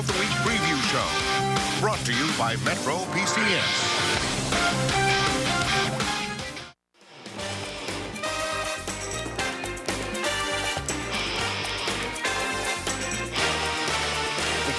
of the Week preview show. Brought to you by Metro PCS.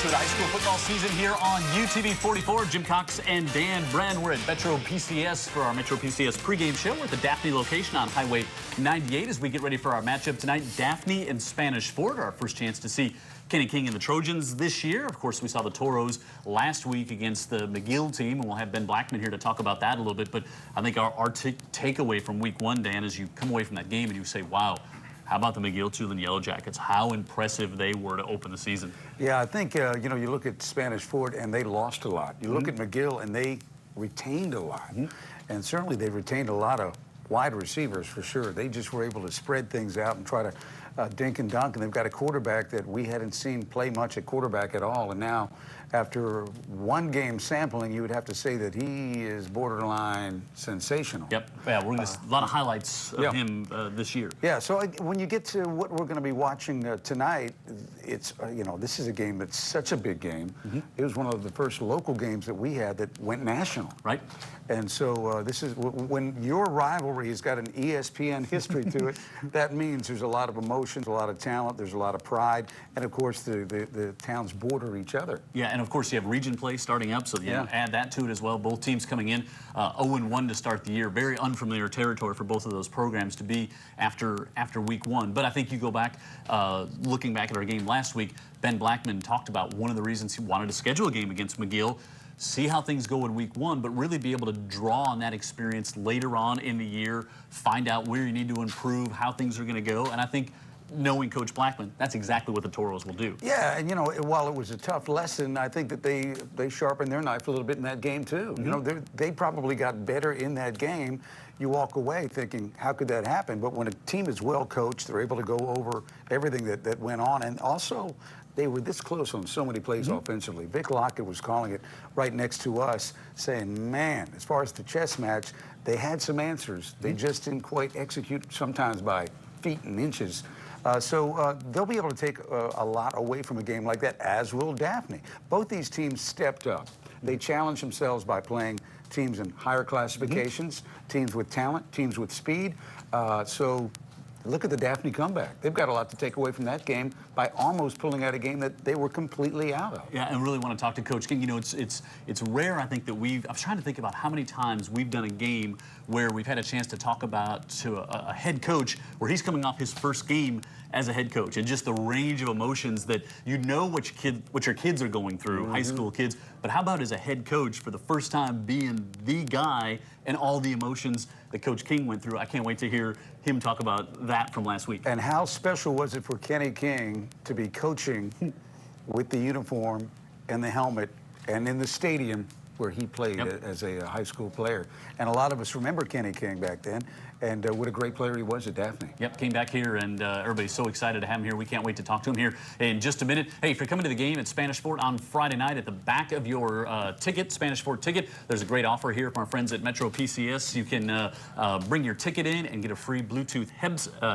To the high school football season here on UTV 44. Jim Cox and Dan Brennan. We're at Metro PCS for our Metro PCS pregame show. We're at the Daphne location on Highway 98 as we get ready for our matchup tonight. Daphne and Spanish Fort, our first chance to see Kenny King and the Trojans this year. Of course, we saw the Toros last week against the McGill team, and we'll have Ben Blackman here to talk about that a little bit. But I think our takeaway from week one, Dan, is you come away from that game and you say, wow, how about the McGill-Tulane Yellow Jackets? How impressive they were to open the season. Yeah, I think, you know, you look at Spanish Fort and they lost a lot. You look at McGill and they retained a lot. And certainly they retained a lot of wide receivers for sure. They just were able to spread things out and try to dink and dunk. And they've got a quarterback that we hadn't seen play much at quarterback at all. And now, after one game sampling, you would have to say that he is borderline sensational. Yep. Yeah, we're going to a lot of highlights of him this year. Yeah, so when you get to what we're going to be watching tonight, it's, you know, this is a game that's such a big game. It was one of the first local games that we had that went national. Right. And so this is, when your rivalry has got an ESPN history to it, that means there's a lot of emotions, a lot of talent, there's a lot of pride, and of course the towns border each other. Yeah, and of course you have region play starting up, so you add that to it as well. Both teams coming in 0-1 to start the year. Very unfamiliar territory for both of those programs to be after week one. But I think you go back, looking back at our game last week, Ben Blackman talked about one of the reasons he wanted to schedule a game against McGill, see how things go in week one, but really be able to draw on that experience later on in the year, find out where you need to improve, how things are going to go. And I think, knowing Coach Blackman, that's exactly what the Toros will do. Yeah, and you know, while it was a tough lesson, I think that they sharpened their knife a little bit in that game too. You know, they probably got better in that game. You walk away thinking, how could that happen? But when a team is well coached, they're able to go over everything that went on. And also, they were this close on so many plays offensively. Vic Lockett was calling it right next to us, saying, man, as far as the chess match, they had some answers. They just didn't quite execute, sometimes by feet and inches. So they'll be able to take a lot away from a game like that, as will Daphne. Both these teams stepped up. They challenged themselves by playing teams in higher classifications, teams with talent, teams with speed. So look at the Daphne comeback. They've got a lot to take away from that game by almost pulling out a game that they were completely out of. Yeah, and really want to talk to Coach King. You know, it's rare, I think, that I was trying to think about how many times we've done a game where we've had a chance to talk about to a head coach where he's coming off his first game as a head coach, and just the range of emotions that you know what your kids are going through, high school kids, but how about as a head coach for the first time being the guy and all the emotions that Coach King went through. I can't wait to hear him talk about that from last week. And how special was it for Kenny King to be coaching with the uniform and the helmet and in the stadium where he played as a high school player. And a lot of us remember Kenny King back then, and what a great player he was at Daphne. Yep, came back here, and everybody's so excited to have him here. We can't wait to talk to him here in just a minute. Hey, if you're coming to the game at Spanish Fort on Friday night, at the back of your ticket, Spanish Fort ticket, there's a great offer here from our friends at Metro PCS. You can bring your ticket in and get a free Bluetooth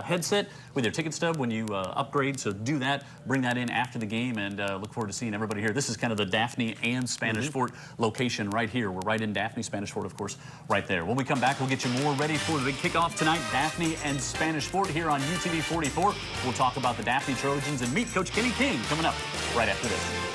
headset with your ticket stub when you upgrade. So do that, bring that in after the game, and look forward to seeing everybody here. This is kind of the Daphne and Spanish Fort location right here. We're right in Daphne, Spanish Fort, of course, right there. When we come back, we'll get you more ready for the big kickoff tonight. Daphne and Spanish Fort here on UTV 44. We'll talk about the Daphne Trojans and meet Coach Kenny King coming up right after this.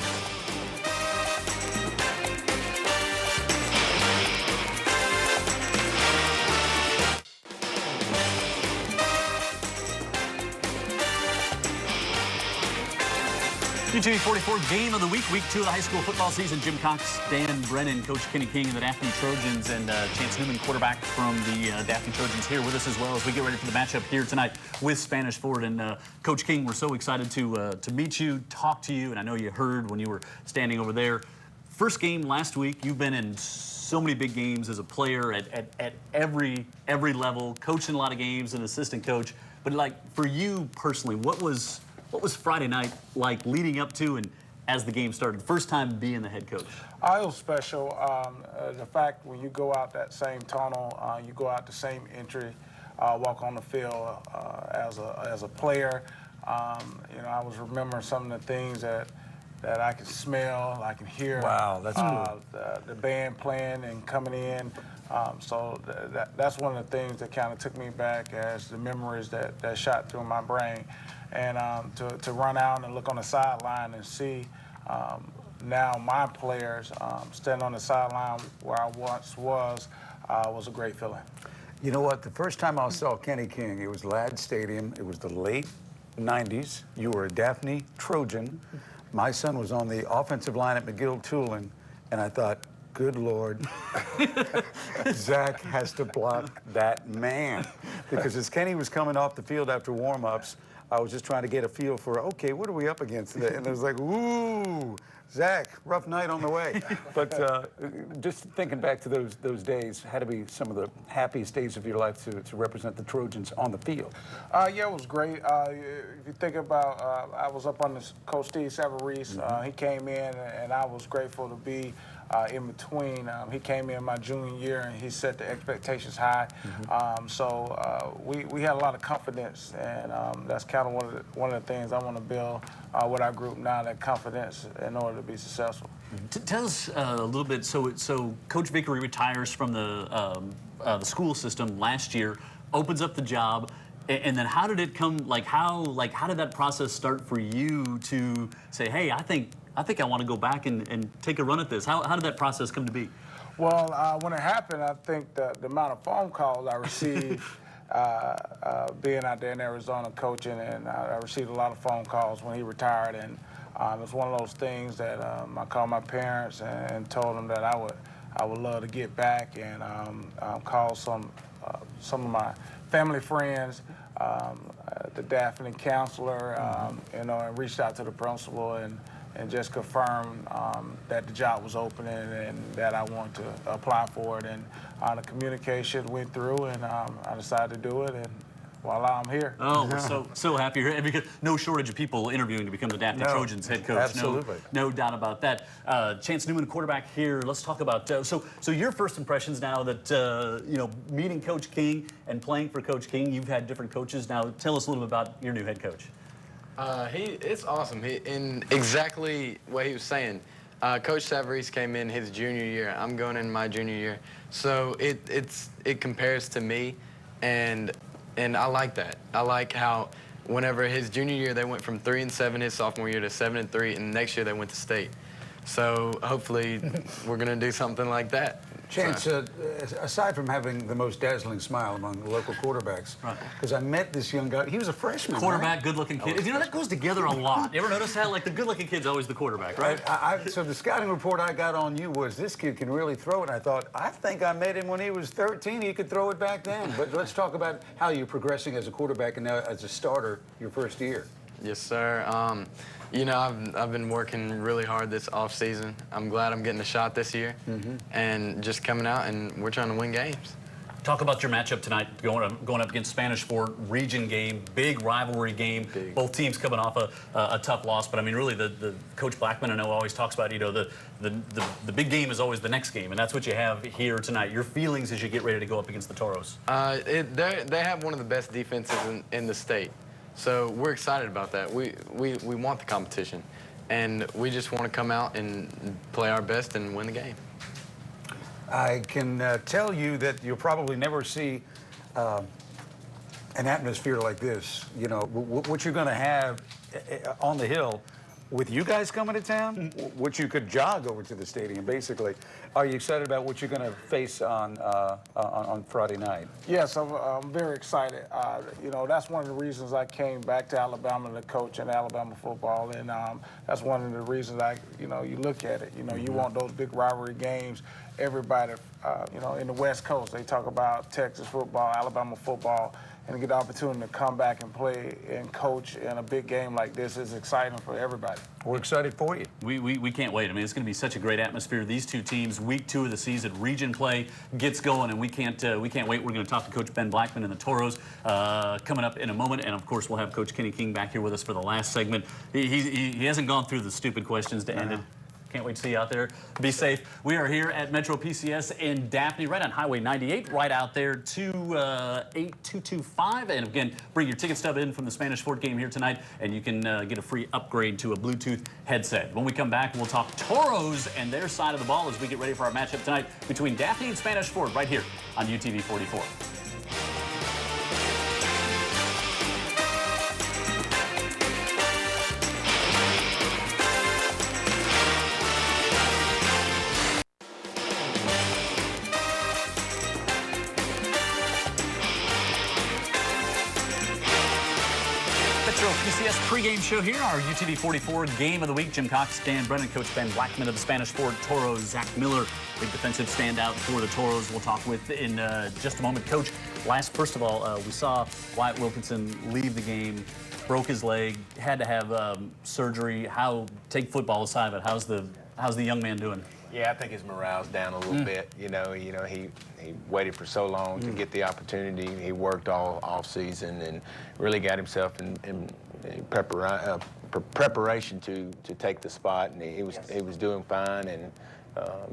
UTV 44 game of the week, week 2 of the high school football season. Jim Cox, Dan Brennan, Coach Kenny King and the Daphne Trojans, and Chance Newman, quarterback from the Daphne Trojans, here with us as well as we get ready for the matchup here tonight with Spanish Fort. And Coach King, we're so excited to meet you, talk to you, and I know you heard when you were standing over there. First game last week. You've been in so many big games as a player at every level, coaching a lot of games, an assistant coach. But like for you personally, what was Friday night like leading up to and as the game started? First time being the head coach. It was special. The fact when you go out that same tunnel, you go out the same entry, walk on the field as a player. You know, I was remembering some of the things that that I can smell, I can hear. Wow, that's cool. The band playing and coming in. So that's one of the things that kind of took me back as the memories that shot through my brain. And to run out and look on the sideline and see now my players standing on the sideline where I once was a great feeling. You know what? The first time I saw Kenny King, it was Ladd Stadium. It was the late 90s. You were a Daphne Trojan. My son was on the offensive line at McGill-Tulane, and I thought, good Lord, Zach has to block that man. Because as Kenny was coming off the field after warm-ups, I was just trying to get a feel for, okay, what are we up against today? And it was like, ooh, Zach, rough night on the way. But just thinking back to those days, had to be some of the happiest days of your life to represent the Trojans on the field. Yeah, it was great. If you think about, I was up under Coach Steve Savarese. He came in, and I was grateful to be in between. He came in my junior year, and he set the expectations high. So we had a lot of confidence, and that's kind of one of the things I want to build with our group now, that confidence in order to be successful. Tell us a little bit. So Coach Vickery retires from the school system last year, opens up the job, and then how did it come? How did that process start for you to say, hey, I think I want to go back and take a run at this? How did that process come to be? Well, when it happened, I think the amount of phone calls I received being out there in Arizona coaching, and I received a lot of phone calls when he retired, and it was one of those things that I called my parents and told them that I would love to get back, and called some of my family friends, the Daphne counselor, and reached out to the principal and just confirmed that the job was opening and that I wanted to apply for it. And the communication went through, and I decided to do it, and voila, I'm here. Oh, we're so happy here, because no shortage of people interviewing to become the Daphne Trojans head coach. Absolutely. No doubt about that. Chance Newman, quarterback here. Let's talk about so your first impressions now that meeting Coach King and playing for Coach King. You've had different coaches. Now tell us a little bit about your new head coach. It's awesome. In exactly what he was saying. Coach Savarese came in his junior year. I'm going in my junior year, so it compares to me, and I like that. I like how whenever his junior year they went from 3-7 his sophomore year to 7-3, and next year they went to state. So hopefully we're gonna do something like that. Chance, aside from having the most dazzling smile among local quarterbacks, because I met this young guy, he was a freshman. Quarterback, right? good-looking kid. That goes together a lot. You ever notice how, the good-looking kid's always the quarterback, right? So the scouting report I got on you was this kid can really throw it. And I thought, I think I met him when he was 13. He could throw it back then. But let's talk about how you're progressing as a quarterback and now as a starter your first year. Yes, sir. I've been working really hard this off season. I'm glad I'm getting a shot this year, and just coming out, and we're trying to win games. Talk about your matchup tonight, going up against Spanish Fort, region game, big rivalry game. Big. Both teams coming off a tough loss, but I mean, really, the Coach Blackman I know always talks about, the big game is always the next game, and that's what you have here tonight. Your feelings as you get ready to go up against the Toros? They have one of the best defenses in the state. So we're excited about that. We want the competition, and we just want to come out and play our best and win the game. I can tell you that you'll probably never see an atmosphere like this. What you're going to have on the hill with you guys coming to town, which you could jog over to the stadium, basically. Are you excited about what you're going to face on Friday night? Yes, I'm very excited. That's one of the reasons I came back to Alabama to coach in Alabama football, and that's one of the reasons you look at it. You want those big rivalry games. Everybody, in the West Coast, they talk about Texas football, Alabama football, and to get the opportunity to come back and play and coach in a big game like this is exciting for everybody. We're excited for you. We can't wait. I mean, it's going to be such a great atmosphere. These two teams, week 2 of the season, region play gets going, and we can't wait. We're going to talk to Coach Ben Blackman and the Toros coming up in a moment, and of course we'll have Coach Kenny King back here with us for the last segment. He hasn't gone through the stupid questions to end it. Can't wait to see you out there. Be safe. We are here at Metro PCS in Daphne, right on Highway 98, right out there, 28225. And again, bring your ticket stub in from the Spanish Fort game here tonight, and you can get a free upgrade to a Bluetooth headset. When we come back, we'll talk Toros and their side of the ball as we get ready for our matchup tonight between Daphne and Spanish Fort right here on UTV 44. Metro PCS pregame show here, our UTV 44 game of the week. Jim Cox, Dan Brennan, Coach Ben Blackman of the Spanish Fort Toros, Zach Miller, big defensive standout for the Toros. We'll talk with in just a moment. Coach, first of all, we saw Wyatt Wilkinson leave the game, broke his leg, had to have surgery. Take football aside, but how's the young man doing? Yeah, I think his morale's down a little bit. You know, he waited for so long to get the opportunity. He worked all off season and really got himself in preparation to take the spot, and he was doing fine. And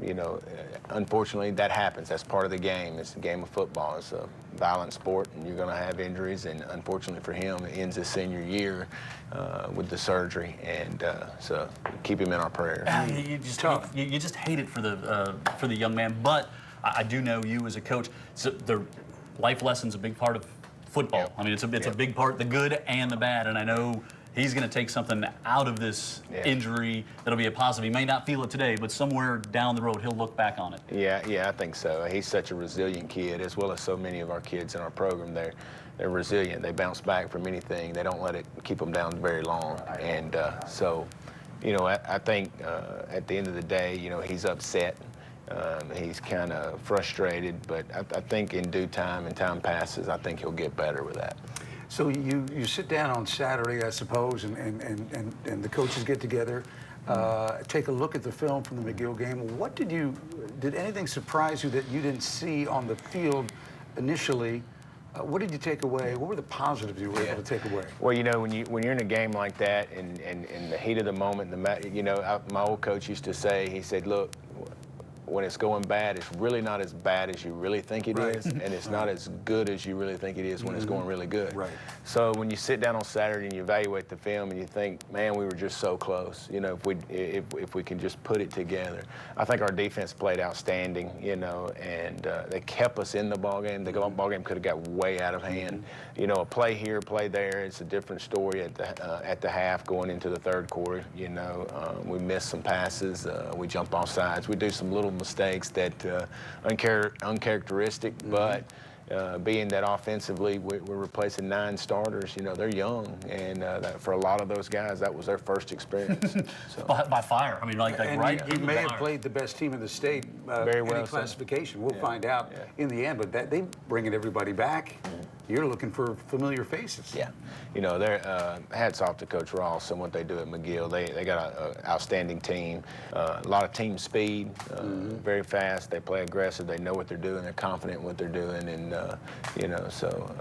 you know, unfortunately, that happens. That's part of the game. It's a game of football. It's a violent sport, and you're going to have injuries. And unfortunately for him, it ends his senior year with the surgery. And so keep him in our prayers. You just hate it for the young man. But I do know you as a coach. So the life lesson's a big part of football. Yep. I mean, it's a big part, the good and the bad. And I know he's going to take something out of this injury that'll be a positive. He may not feel it today, but somewhere down the road, he'll look back on it. Yeah, I think so. He's such a resilient kid, as well as so many of our kids in our program. They're resilient. They bounce back from anything. They don't let it keep them down very long. And so, you know, I think at the end of the day, you know, he's upset. He's kind of frustrated, but I think in due time, and time passes, I think he'll get better with that. So you sit down on Saturday, I suppose, and the coaches get together, take a look at the film from the McGill game. Did anything surprise you that you didn't see on the field initially? What did you take away? What were the positives you were able to take away? Well, you know, when you're in a game like that, and in the heat of the moment, you know, my old coach used to say, he said, look, when it's going bad, it's really not as bad as you really think it is, and it's not as good as you really think it is when it's going really good. Right. So when you sit down on Saturday and you evaluate the film and you think, man, we were just so close. You know, if we can just put it together. I think our defense played outstanding. You know, and they kept us in the ball game. The ball game could have got way out of hand. You know, a play here, play there. It's a different story at the half going into the third quarter. You know, we missed some passes. We jump off sides. We do some little mistakes that uncharacteristic, but being that offensively we're replacing 9 starters, you know, they're young, and for a lot of those guys, that was their first experience. So. By fire. I mean, right. He may have played the best team in the state. Very well. Any classification. We'll find out in the end. But they bringing everybody back. You're looking for familiar faces. Yeah. You know, they're hats off to Coach Ross and what they do at McGill. They got an outstanding team. A lot of team speed, very fast. They play aggressive. They know what they're doing. They're confident in what they're doing, and you know, so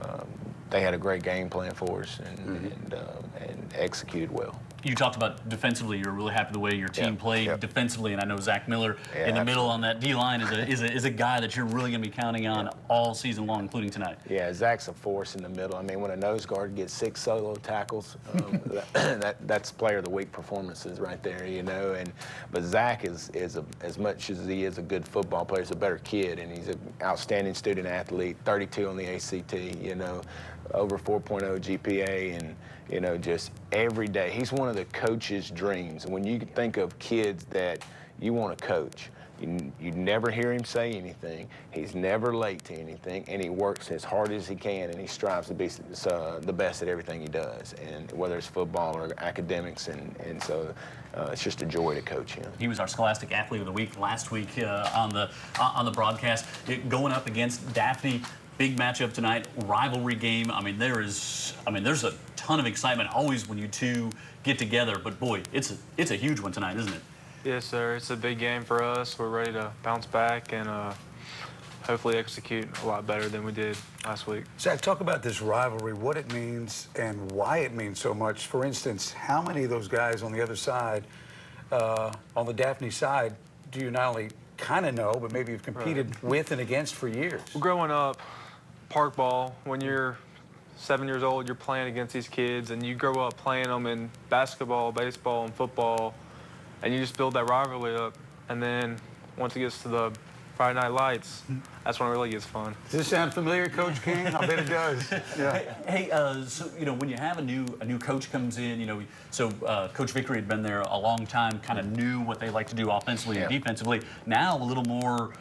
they had a great game plan for us and executed well. You talked about defensively. You're really happy the way your team played defensively, and I know Zach Miller in the middle on that D-line is a guy that you're really going to be counting on all season long, including tonight. Yeah, Zach's a force in the middle. I mean, when a nose guard gets 6 solo tackles, that's player of the week performances right there, you know. But Zach is as much as he is a good football player, he's a better kid, and he's an outstanding student athlete. 32 on the ACT, you know, over 4.0 GPA, and you know, just every day. He's one of the coach's dreams. When you think of kids that you want to coach, you never hear him say anything. He's never late to anything, and he works as hard as he can, and he strives to be the best at everything he does, and whether it's football or academics, and so it's just a joy to coach him. He was our Scholastic Athlete of the Week last week on the broadcast, going up against Daphne. Big matchup tonight, rivalry game. I mean, there's a ton of excitement always when you two get together. But boy, it's a huge one tonight, isn't it? Yes, sir. It's a big game for us. We're ready to bounce back and hopefully execute a lot better than we did last week. Zach, talk about this rivalry, what it means and why it means so much. For instance, how many of those guys on the other side on the Daphne side, do you not only kind of know, but maybe you've competed with and against for years? Well, growing up, park ball, when you're 7 years old, you're playing against these kids, and you grow up playing them in basketball, baseball, and football, and you just build that rivalry up. And then once it gets to the Friday Night Lights, that's when it really gets fun. Does this sound familiar, Coach King? I bet it does. Yeah. Hey, so you know, when you have a new coach comes in, you know, so Coach Vickery had been there a long time, kind of knew what they like to do offensively and defensively. Now a little more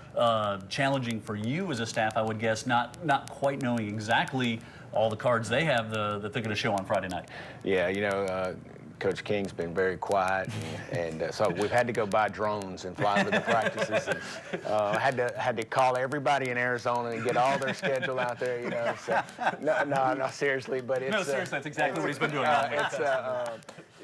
challenging for you as a staff, I would guess, not quite knowing exactly all the cards they have that they're going to show on Friday night. Yeah, you know, Coach King's been very quiet, and so we've had to go buy drones and fly to the practices, and had to call everybody in Arizona and get all their schedule out there, you know. So no, seriously, but it's Seriously, that's exactly what he's been doing.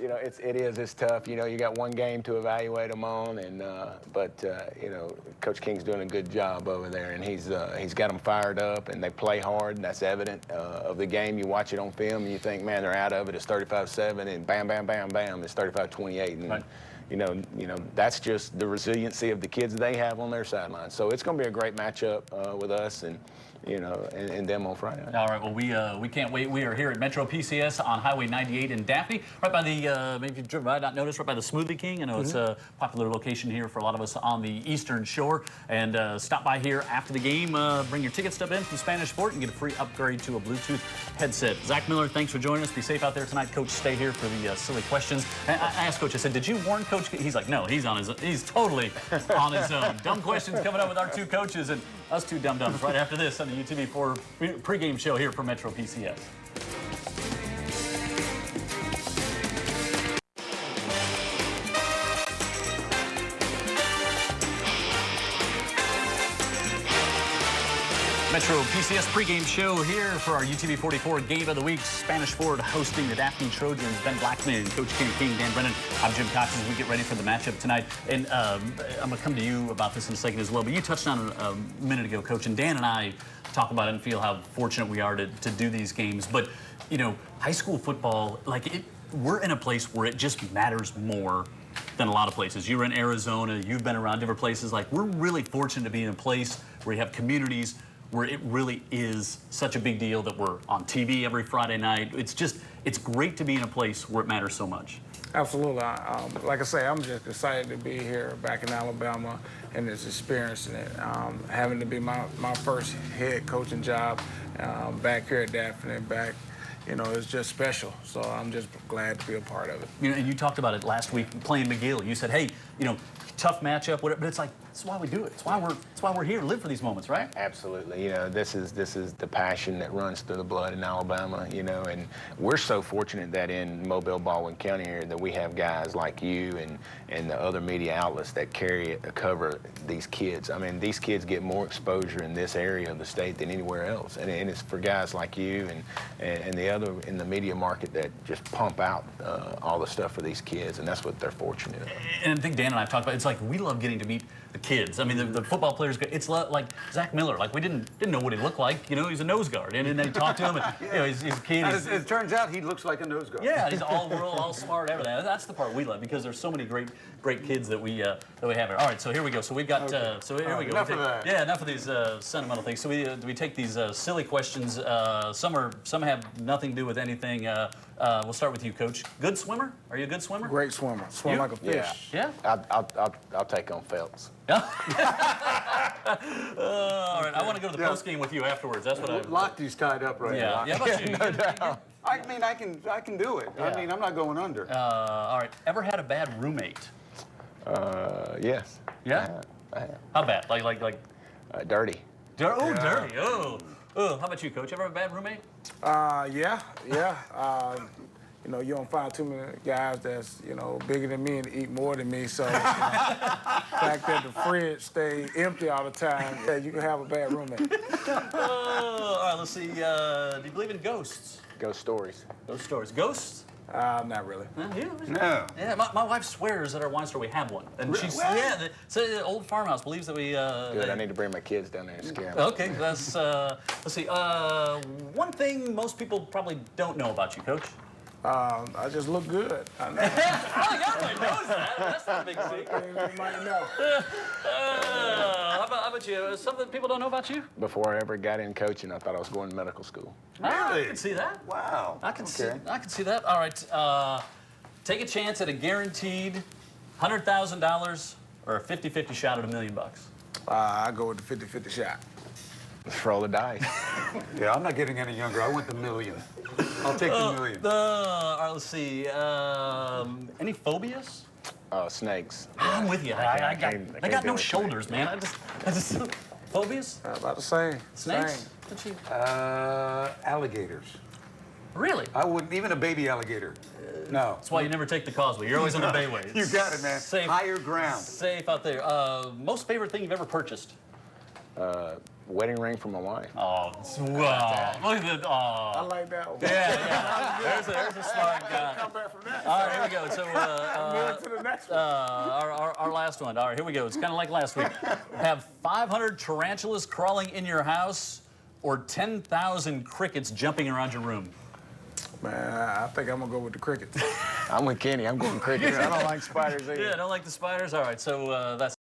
You know, it's tough. You know, you got one game to evaluate them on, and but you know, Coach King's doing a good job over there, and he's got them fired up, and they play hard, and that's evident of the game. You watch it on film, and you think, man, they're out of it. It's 35-7, and bam, bam, bam, bam, it's 35-28, and right. you know, that's just the resiliency of the kids they have on their sideline. So it's going to be a great matchup with us, and you know, and them on Friday night. All right, well, we can't wait. We are here at Metro PCS on Highway 98 in Daphne, right by the, maybe you've driven by, not noticed, right by the Smoothie King. I know it's a popular location here for a lot of us on the Eastern Shore. And stop by here after the game, bring your ticket stub in from Spanish Sport and get a free upgrade to a Bluetooth headset. Zach Miller, thanks for joining us. Be safe out there tonight. Coach, stay here for the silly questions. And I asked Coach, I said, did you warn Coach? He's like, no, he's totally on his own. Dumb questions coming up with our two coaches and us two dum-dums right after this on the UTV4 pregame show here from Metro PCS. Metro PCS pregame show here for our UTV 44 Game of the Week. Spanish Ford hosting the Daphne Trojans. Ben Blackman, Coach Kenny King, Dan Brennan. I'm Jim Cox as we get ready for the matchup tonight. And I'm going to come to you about this in a second as well. But you touched on it a minute ago, Coach. And Dan and I talk about it and feel how fortunate we are to do these games. But, you know, high school football, we're in a place where it just matters more than a lot of places. You were in Arizona. You've been around different places. Like, we're really fortunate to be in a place where you have communities where it really is such a big deal that we're on TV every Friday night. It's great to be in a place where it matters so much. Absolutely. Like I say, I'm just excited to be here back in Alabama and just experiencing it. Having to be my first head coaching job back here at Daphne, you know, it's just special. So I'm just glad to be a part of it. You know, and you talked about it last week playing McGill. You said, hey, you know, tough matchup, whatever, but it's like, that's why we do it. It's why we're here to live for these moments, right? Absolutely. You know, this is the passion that runs through the blood in Alabama, you know, and we're so fortunate that in Mobile, Baldwin County area that we have guys like you and the other media outlets that cover these kids. I mean, these kids get more exposure in this area of the state than anywhere else. And it's for guys like you and the other in the media market that just pump out all the stuff for these kids, and that's what they're fortunate in. And I think Dan and I have talked about, it's like we love getting to meet the kids. I mean, the football players, it's like Zach Miller. Like, we didn't know what he looked like. You know, he's a nose guard. And then you talk to him, and, you know, he's a kid. It turns out he looks like a nose guard. Yeah, he's all world, all smart, everything. That's the part we love because there's so many great kids that we have here. All right, so here we go. So we've got, so here we go. Enough of that. Yeah, enough of these sentimental things. So we take these silly questions. Some have nothing to do with anything. We'll start with you, Coach. Good swimmer? Are you a good swimmer? Great swimmer. Swim like a fish. Yeah? I'll take on Phelps. All right, I want to go to the post game with you afterwards. That's what I Lochte tied up right now. Yeah, how about you? No doubt. I mean, I can do it. Yeah. I mean, I'm not going under. All right, ever had a bad roommate? Yes. Yeah? I have. How bad? Like Dirty. dirty. Oh. How about you, Coach? Ever have a bad roommate? Yeah. You know, you don't find too many guys that's, you know, bigger than me and eat more than me. So the fact that the fridge stay empty all the time, yeah, you can have a bad roommate. All right, let's see. Do you believe in ghosts? Ghost stories. Ghost stories. Ghosts? Not really. Yeah. No. Yeah, my wife swears at our wine store we have one. And she's, the old farmhouse believes that we... Good, I need to bring my kids down there and scare them. Okay, let's see. One thing most people probably don't know about you, Coach. I just look good. I know. Everybody knows that. That's not a big secret. You might know. How about you? Something people don't know about you? Before I ever got in coaching, I thought I was going to medical school. I can see that. Wow. I can see that. All right. Take a chance at a guaranteed $100,000 or a 50-50 shot at $1 million. I go with the 50-50 shot. Let's roll the dice. Yeah, I'm not getting any younger. I want the million. I'll take the million. All right, let's see. Any phobias? Snakes. I'm with you. I got can't no deal with shoulders, man. I just phobias? About the same. Snakes? Same. What you? Alligators. Really? I wouldn't, even a baby alligator. No. That's why you never take the causeway. You're always on the bayway. You got it, man. Safe, Higher ground. safe out there. Most favorite thing you've ever purchased? Wedding ring for my wife. Oh, wow. Look at that. I Oh. like that one. Yeah. There's a smart guy. Come back from that. All right, here we go. So, Move to the next one. our last one. All right, here we go. It's kind of like last week. Have 500 tarantulas crawling in your house or 10,000 crickets jumping around your room? Man, I think I'm gonna go with the crickets. I'm with Kenny. I'm going crickets. I don't like spiders either. Yeah, I don't like the spiders. All right, so that's